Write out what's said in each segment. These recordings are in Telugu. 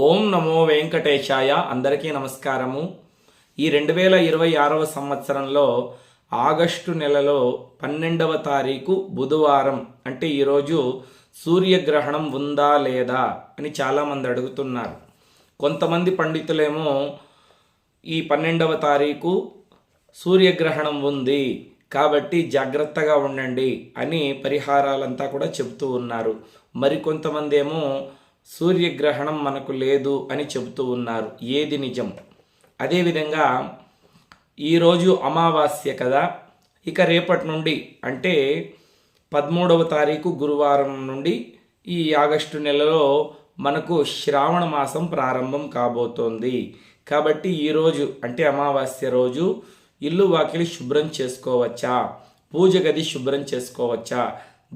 ఓం నమో వెంకటేశాయ. అందరికీ నమస్కారము. ఈ 2026వ సంవత్సరంలో ఆగస్టు నెలలో 12వ తారీఖు బుధవారం అంటే ఈరోజు సూర్యగ్రహణం ఉందా లేదా అని చాలామంది అడుగుతున్నారు. కొంతమంది పండితులేమో ఈ 12వ తారీఖు సూర్యగ్రహణం ఉంది కాబట్టి జాగ్రత్తగా ఉండండి అని పరిహారాలంతా కూడా చెబుతూ ఉన్నారు. మరికొంతమంది ఏమో సూర్యగ్రహణం మనకు లేదు అని చెబుతూ ఉన్నారు. ఏది నిజం? అదేవిధంగా ఈరోజు అమావాస్య కదా, ఇక రేపటి నుండి అంటే 13వ తారీఖు గురువారం నుండి ఈ ఆగస్టు నెలలో మనకు శ్రావణ మాసం ప్రారంభం కాబోతోంది. కాబట్టి ఈరోజు అంటే అమావాస్య రోజు ఇల్లు వాకిలి శుభ్రం చేసుకోవచ్చా, పూజ గది శుభ్రం చేసుకోవచ్చా,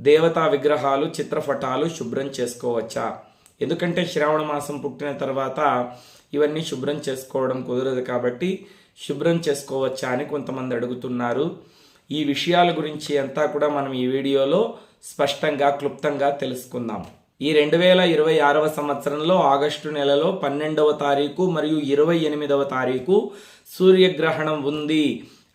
దేవతా విగ్రహాలు చిత్రపటాలు శుభ్రం చేసుకోవచ్చా? ఎందుకంటే శ్రావణ మాసం పుట్టిన తర్వాత ఇవన్నీ శుభ్రం చేసుకోవడం కుదరదు కాబట్టి శుభ్రం చేసుకోవచ్చా అని కొంతమంది అడుగుతున్నారు. ఈ విషయాల గురించి అంతా కూడా మనం ఈ వీడియోలో స్పష్టంగా క్లుప్తంగా తెలుసుకుందాం. ఈ 2026వ సంవత్సరంలో ఆగస్టు నెలలో 12వ తారీఖు మరియు 28వ తారీఖు సూర్యగ్రహణం ఉంది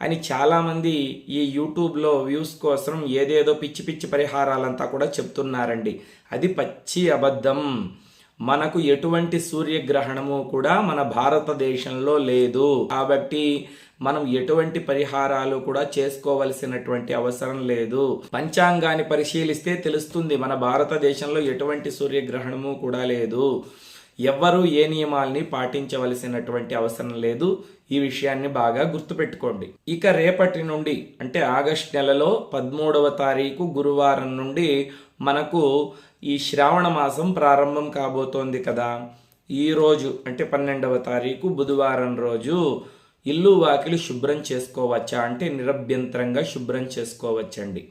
అని చాలామంది ఈ యూట్యూబ్లో వ్యూస్ కోసం ఏదేదో పిచ్చి పిచ్చి పరిహారాలంతా కూడా చెప్తున్నారండి. అది పచ్చి అబద్ధం. మనకు ఎటువంటి సూర్యగ్రహణము కూడా మన భారతదేశంలో లేదు. కాబట్టి మనం ఎటువంటి పరిహారాలు కూడా చేసుకోవలసినటువంటి అవసరం లేదు. పంచాంగాన్ని పరిశీలిస్తే తెలుస్తుంది మన భారతదేశంలో ఎటువంటి సూర్యగ్రహణము కూడా లేదు. ఎవ్వరూ ఏ నియమాల్ని పాటించవలసినటువంటి అవసరం లేదు. ఈ విషయాన్ని బాగా గుర్తుపెట్టుకోండి. ఇక రేపటి నుండి అంటే ఆగస్ట్ నెలలో 13వ తారీఖు గురువారం నుండి మనకు ఈ శ్రావణ మాసం ప్రారంభం కాబోతోంది కదా. ఈరోజు అంటే 12వ తారీఖు బుధవారం రోజు ఇల్లు వాకిలి శుభ్రం చేసుకోవచ్చా అంటే నిరభ్యంతరంగా శుభ్రం చేసుకోవచ్చండి.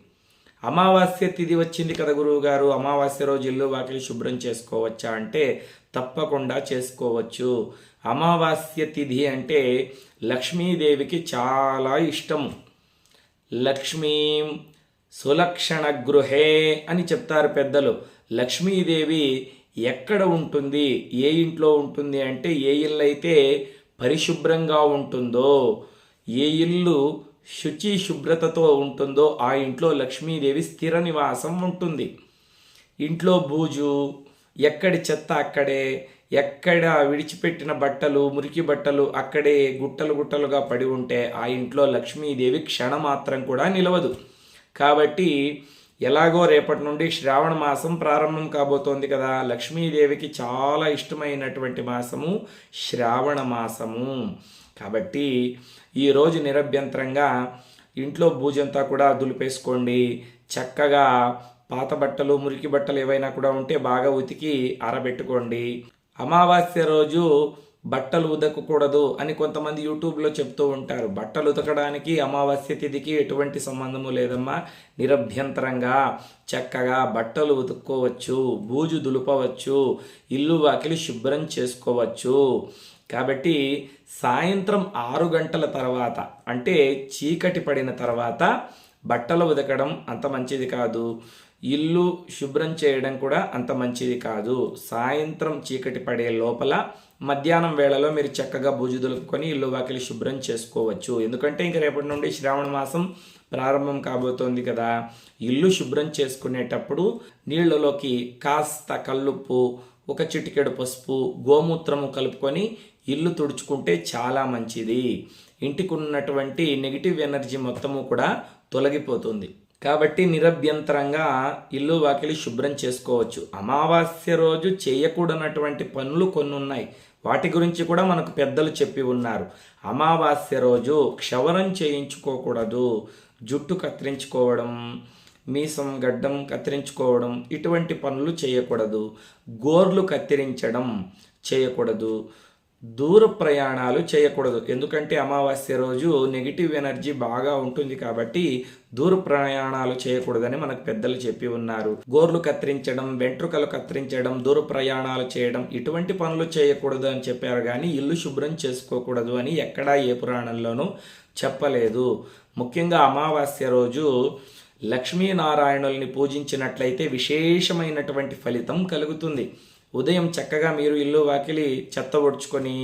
అమావాస్య తిథి వచ్చింది కదా గురువు గారు, అమావాస్య రోజు ఇల్లు వాకిలి శుభ్రం చేసుకోవచ్చా అంటే తప్పకుండా చేసుకోవచ్చు. అమావాస్య తిథి అంటే లక్ష్మీదేవికి చాలా ఇష్టము. లక్ష్మీ సులక్షణ గృహే అని చెప్తారు పెద్దలు. లక్ష్మీదేవి ఎక్కడ ఉంటుంది, ఏ ఇంట్లో ఉంటుంది అంటే ఏ ఇల్లు అయితే పరిశుభ్రంగా ఉంటుందో, ఏ ఇల్లు శుచి శుభ్రతతో ఉంటుందో ఆ ఇంట్లో లక్ష్మీదేవి స్థిర నివాసం ఉంటుంది. ఇంట్లో బూజు, ఎక్కడి చెత్త అక్కడే, ఎక్కడ విడిచిపెట్టిన బట్టలు మురికి బట్టలు అక్కడే గుట్టలు గుట్టలుగా పడి ఉంటే ఆ ఇంట్లో లక్ష్మీదేవి క్షణమాత్రం కూడా నిలవదు. కాబట్టి ఎలాగో రేపటి నుండి శ్రావణ మాసం ప్రారంభం కాబోతోంది కదా, లక్ష్మీదేవికి చాలా ఇష్టమైనటువంటి మాసము శ్రావణ మాసము. కాబట్టి ఈరోజు నిరభ్యంతరంగా ఇంట్లో బూజంతా కూడా దులిపేసుకోండి. చక్కగా పాత బట్టలు మురికి బట్టలు ఏవైనా కూడా ఉంటే బాగా ఉతికి ఆరబెట్టుకోండి. అమావాస్య రోజు బట్టలు ఉతకకూడదు అని కొంతమంది యూట్యూబ్లో చెప్తూ ఉంటారు. బట్టలు ఉతకడానికి అమావాస్య తిథికి ఎటువంటి సంబంధము లేదమ్మా. నిరభ్యంతరంగా చక్కగా బట్టలు ఉతుక్కోవచ్చు, బూజు దులుపవచ్చు, ఇల్లు వాకిలి శుభ్రం చేసుకోవచ్చు. కాబట్టి సాయంత్రం 6 గంటల తర్వాత అంటే చీకటి పడిన తర్వాత బట్టలు ఉతకడం అంత మంచిది కాదు. ఇల్లు శుభ్రం చేయడం కూడా అంత మంచిది కాదు. సాయంత్రం చీకటి పడే లోపల మధ్యాహ్నం వేళలో మీరు చక్కగా బూజు దులుపుకొని ఇల్లు వాకిలి శుభ్రం చేసుకోవచ్చు. ఎందుకంటే ఇంక రేపటి నుండి శ్రావణ మాసం ప్రారంభం కాబోతోంది కదా. ఇల్లు శుభ్రం చేసుకునేటప్పుడు నీళ్ళలోకి కాస్త కల్లుప్పు, ఒక చిటికెడు పసుపు, గోమూత్రము కలుపుకొని ఇల్లు తుడుచుకుంటే చాలా మంచిది. ఇంటికి ఉన్నటువంటి నెగిటివ్ ఎనర్జీ మొత్తము కూడా తొలగిపోతుంది. కాబట్టి నిరభ్యంతరంగా ఇల్లు వాకిలి శుభ్రం చేసుకోవచ్చు. అమావాస్య రోజు చేయకూడనటువంటి పనులు కొన్ని ఉన్నాయి. వాటి గురించి కూడా మనకు పెద్దలు చెప్పి ఉన్నారు. అమావాస్య రోజు క్షవరం చేయించుకోకూడదు, జుట్టు కత్తిరించుకోవడం, మీసం గడ్డం కత్తిరించుకోవడం ఇటువంటి పనులు చేయకూడదు. గోర్లు కత్తిరించడం చేయకూడదు. దూర ప్రయాణాలు చేయకూడదు. ఎందుకంటే అమావాస్య రోజు నెగిటివ్ ఎనర్జీ బాగా ఉంటుంది కాబట్టి దూర ప్రయాణాలు చేయకూడదని మనకు పెద్దలు చెప్పి ఉన్నారు. గోర్లు కత్తిరించడం, వెంట్రుకలు కత్తిరించడం, దూర ప్రయాణాలు చేయడం ఇటువంటి పనులు చేయకూడదు అని చెప్పారు. కానీ ఇల్లు శుభ్రం చేసుకోకూడదు అని ఎక్కడా ఏ పురాణంలోనూ చెప్పలేదు. ముఖ్యంగా అమావాస్య రోజు లక్ష్మీనారాయణుల్ని పూజించినట్లయితే విశేషమైనటువంటి ఫలితం కలుగుతుంది. ఉదయం చక్కగా మీరు ఇల్లు వాకిలి చెత్త ఒడ్చుకొని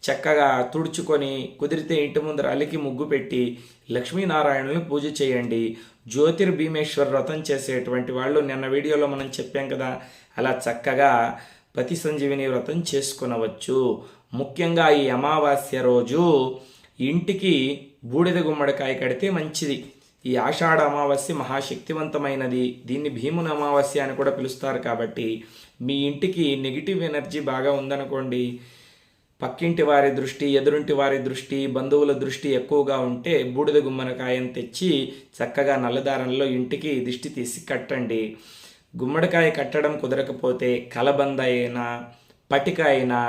చక్కగా తుడుచుకొని కుదిరితే ఇంటి ముందర అలికి ముగ్గు పెట్టి లక్ష్మీనారాయణుని పూజ చేయండి. జ్యోతిర్భీమేశ్వర వ్రతం చేసేటువంటి వాళ్ళు నిన్న వీడియోలో మనం చెప్పాం కదా, అలా చక్కగా పతి సంజీవిని వ్రతం చేసుకునవచ్చు. ముఖ్యంగా ఈ అమావాస్య రోజు ఇంటికి బూడిద గుమ్మడికాయ కడితే మంచిది. ఈ ఆషాఢ అమావాస్య మహాశక్తివంతమైనది. దీన్ని భీముని అమావాస్య అని కూడా పిలుస్తారు. కాబట్టి మీ ఇంటికి నెగిటివ్ ఎనర్జీ బాగా ఉందనుకోండి, పక్కింటి వారి దృష్టి, ఎదురింటి వారి దృష్టి, బంధువుల దృష్టి ఎక్కువగా ఉంటే బూడిద గుమ్మడికాయను తెచ్చి చక్కగా నల్లదారంలో ఇంటికి దిష్టి తీసి కట్టండి. గుమ్మడికాయ కట్టడం కుదరకపోతే కలబంద అయినా పటిక అయినా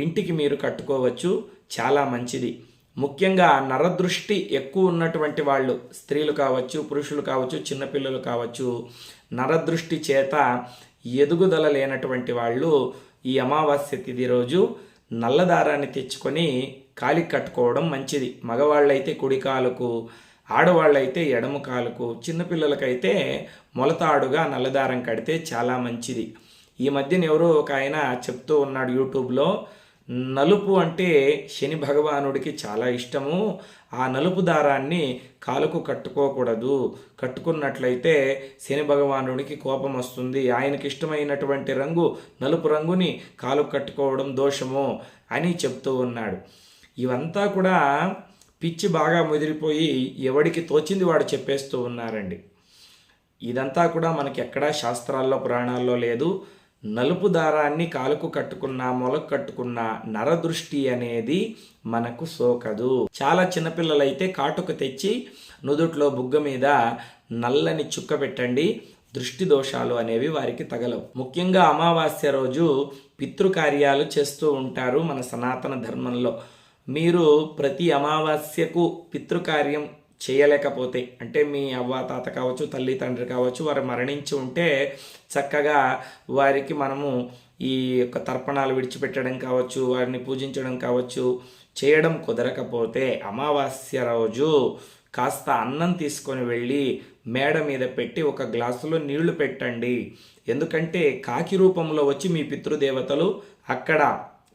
ఇంటికి మీరు కట్టుకోవచ్చు, చాలా మంచిది. ముఖ్యంగా నరదృష్టి ఎక్కువ ఉన్నటువంటి వాళ్ళు, స్త్రీలు కావచ్చు, పురుషులు కావచ్చు, చిన్నపిల్లలు కావచ్చు, నరదృష్టి చేత ఎదుగుదల లేనటువంటి వాళ్ళు ఈ అమావాస్య తిథి రోజు నల్లదారాన్ని తెచ్చుకొని కాలికి కట్టుకోవడం మంచిది. మగవాళ్ళైతే కుడి కాలుకు, ఆడవాళ్ళైతే ఎడమ కాలుకు, చిన్నపిల్లలకైతే మొలతాడుగా నల్లదారం కడితే చాలా మంచిది. ఈ మధ్యన ఎవరో ఒక ఆయన చెప్తూ ఉన్నాడు యూట్యూబ్లో, నలుపు అంటే శని భగవానుడికి చాలా ఇష్టము, ఆ నలుపు దారాన్ని కాలుకు కట్టుకోకూడదు, కట్టుకున్నట్లయితే శని భగవానుడికి కోపం వస్తుంది, ఆయనకి ఇష్టమైనటువంటి రంగు నలుపు రంగుని కాలుకు కట్టుకోవడం దోషము అని చెప్తూ ఉన్నాడు. ఇవంతా కూడా పిచ్చి బాగా ముదిరిపోయి ఎవడికి తోచింది వాడు చెప్పేస్తూ ఉన్నారండి. ఇదంతా కూడా మనకి ఎక్కడా శాస్త్రాల్లో పురాణాల్లో లేదు. నలుపు దారాన్ని కాలుకు కట్టుకున్నా మొలకు కట్టుకున్నా నరదృష్టి అనేది మనకు సోకదు. చాలా చిన్నపిల్లలైతే కాటుక తెచ్చి నుదుట్లో బుగ్గ మీద నల్లని చుక్క పెట్టండి, దృష్టి దోషాలు అనేవి వారికి తగలవు. ముఖ్యంగా అమావాస్య రోజు పితృకార్యాలు చేస్తూ ఉంటారు మన సనాతన ధర్మంలో. మీరు ప్రతి అమావాస్యకు పితృకార్యం చేయలేకపోతే, అంటే మీ అవ్వ తాత కావచ్చు, తల్లి తండ్రి కావచ్చు, వారు మరణించి ఉంటే చక్కగా వారికి మనము ఈ యొక్క తర్పణాలు విడిచిపెట్టడం కావచ్చు, వారిని పూజించడం కావచ్చు చేయడం కుదరకపోతే అమావాస్య రోజు కాస్త అన్నం తీసుకొని వెళ్ళి మేడ మీద పెట్టి ఒక గ్లాసులో నీళ్లు పెట్టండి. ఎందుకంటే కాకి రూపంలో వచ్చి మీ పితృదేవతలు అక్కడ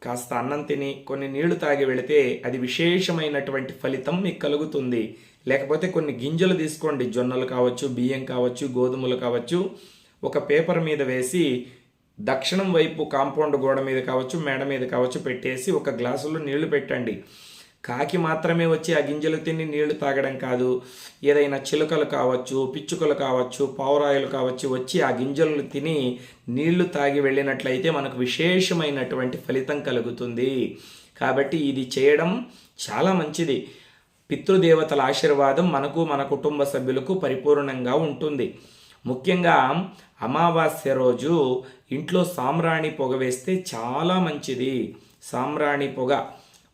కాస్త అన్నం తిని కొన్ని నీళ్లు తాగి వెళితే అది విశేషమైనటువంటి ఫలితం మీకు కలుగుతుంది. లేకపోతే కొన్ని గింజలు తీసుకోండి, జొన్నలు కావచ్చు, బియ్యం కావచ్చు, గోధుమలు కావచ్చు, ఒక పేపర్ మీద వేసి దక్షిణం వైపు కాంపౌండ్ గోడ మీద కావచ్చు, మేడ మీద కావచ్చు పెట్టేసి ఒక గ్లాసులో నీళ్లు పెట్టండి. కాకి మాత్రమే వచ్చి ఆ గింజలు తిని నీళ్లు తాగడం కాదు, ఏదైనా చిలుకలు కావచ్చు, పిచ్చుకలు కావచ్చు, పావురాయలు కావచ్చు వచ్చి ఆ గింజలను తిని నీళ్లు తాగి వెళ్ళినట్లయితే మనకు విశేషమైనటువంటి ఫలితం కలుగుతుంది. కాబట్టి ఇది చేయడం చాలా మంచిది. పితృదేవతల ఆశీర్వాదం మనకు, మన కుటుంబ సభ్యులకు పరిపూర్ణంగా ఉంటుంది. ముఖ్యంగా అమావాస్య రోజు ఇంట్లో సాంబ్రాణి పొగ వేస్తే చాలా మంచిది. సాంబ్రాణి పొగ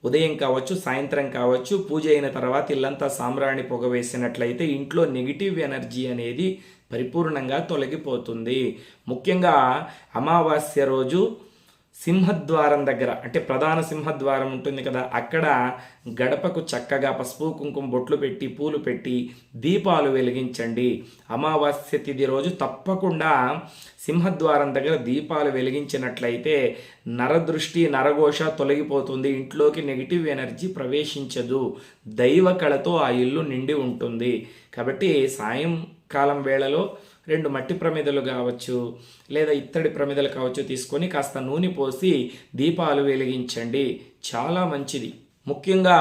ఉదయం కావచ్చు, సాయంత్రం కావచ్చు, పూజ అయిన తర్వాత ఇల్లంతా సాంబ్రాణి పొగ వేసినట్లయితే ఇంట్లో నెగిటివ్ ఎనర్జీ అనేది పరిపూర్ణంగా తొలగిపోతుంది. ముఖ్యంగా అమావాస్య రోజు సింహద్వారం దగ్గర, అంటే ప్రధాన సింహద్వారం ఉంటుంది కదా, అక్కడ గడపకు చక్కగా పసుపు కుంకుమ బొట్లు పెట్టి పూలు పెట్టి దీపాలు వెలిగించండి. అమావాస్య తిథి రోజు తప్పకుండా సింహద్వారం దగ్గర దీపాలు వెలిగించినట్లయితే నరదృష్టి, నరఘోష తొలగిపోతుంది. ఇంట్లోకి నెగిటివ్ ఎనర్జీ ప్రవేశించదు. దైవ కళతో ఆ ఇల్లు నిండి ఉంటుంది. కాబట్టి సాయంకాలం వేళలో 2 మట్టి ప్రమిదలు కావచ్చు, లేదా ఇత్తడి ప్రమిదలు కావచ్చు తీసుకొని కాస్త నూనె పోసి దీపాలు వెలిగించండి, చాలా మంచిది. ముఖ్యంగా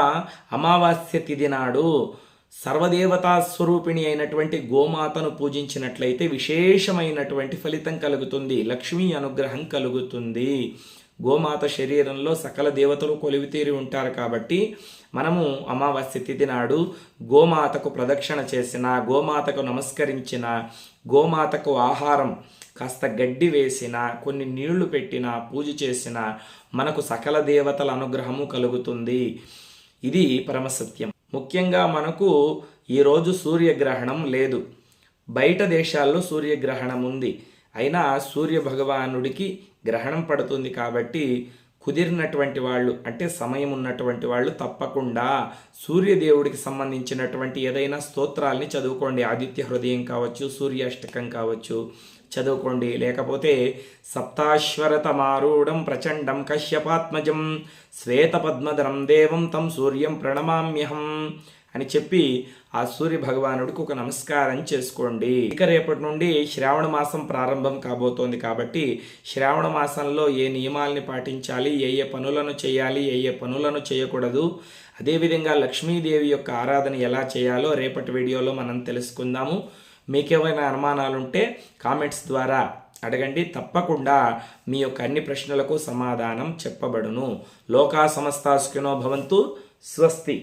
అమావాస్య తిథి నాడు సర్వదేవతా స్వరూపిణి అయినటువంటి గోమాతను పూజించినట్లయితే విశేషమైనటువంటి ఫలితం కలుగుతుంది, లక్ష్మీ అనుగ్రహం కలుగుతుంది. గోమాత శరీరంలో సకల దేవతలు కొలివితీరి ఉంటారు. కాబట్టి మనము అమావాస్య తిథి నాడు గోమాతకు ప్రదక్షిణ చేసిన, గోమాతకు నమస్కరించిన, గోమాతకు ఆహారం కాస్త గడ్డి వేసిన, కొన్ని నీళ్లు పెట్టిన, పూజ చేసిన మనకు సకల దేవతల అనుగ్రహము కలుగుతుంది. ఇది పరమసత్యం. ముఖ్యంగా మనకు ఈరోజు సూర్యగ్రహణం లేదు. బయట దేశాల్లో సూర్యగ్రహణం ఉంది. అయినా సూర్య భగవానుడికి గ్రహణం పడుతుంది. కాబట్టి కుదిరినటువంటి వాళ్ళు, అంటే సమయం ఉన్నటువంటి వాళ్ళు తప్పకుండా సూర్యదేవుడికి సంబంధించినటువంటి ఏదైనా స్తోత్రాల్ని చదువుకోండి. ఆదిత్య హృదయం కావచ్చు, సూర్యాష్టకం కావచ్చు, చదువుకోండి. లేకపోతే సప్తాశ్వరతమారూఢం ప్రచండం కశ్యపాత్మజం శ్వేతపద్మధరం దేవం తం సూర్యం ప్రణమామ్యహం అని చెప్పి ఆ సూర్య భగవానుడికి ఒక నమస్కారం చేసుకోండి. ఇక రేపటి నుండి శ్రావణ మాసం ప్రారంభం కాబోతోంది కాబట్టి శ్రావణ మాసంలో ఏ నియమాల్ని పాటించాలి, ఏ ఏ పనులను చేయాలి, ఏ ఏ పనులను చేయకూడదు, అదేవిధంగా లక్ష్మీదేవి యొక్క ఆరాధన ఎలా చేయాలో రేపటి వీడియోలో మనం తెలుసుకుందాము. మీకేమైనా అనుమానాలుంటే కామెంట్స్ ద్వారా అడగండి. తప్పకుండా మీ యొక్క అన్ని ప్రశ్నలకు సమాధానం చెప్పబడును. లోకా సమస్తా సుఖినో భవంతు. స్వస్తి.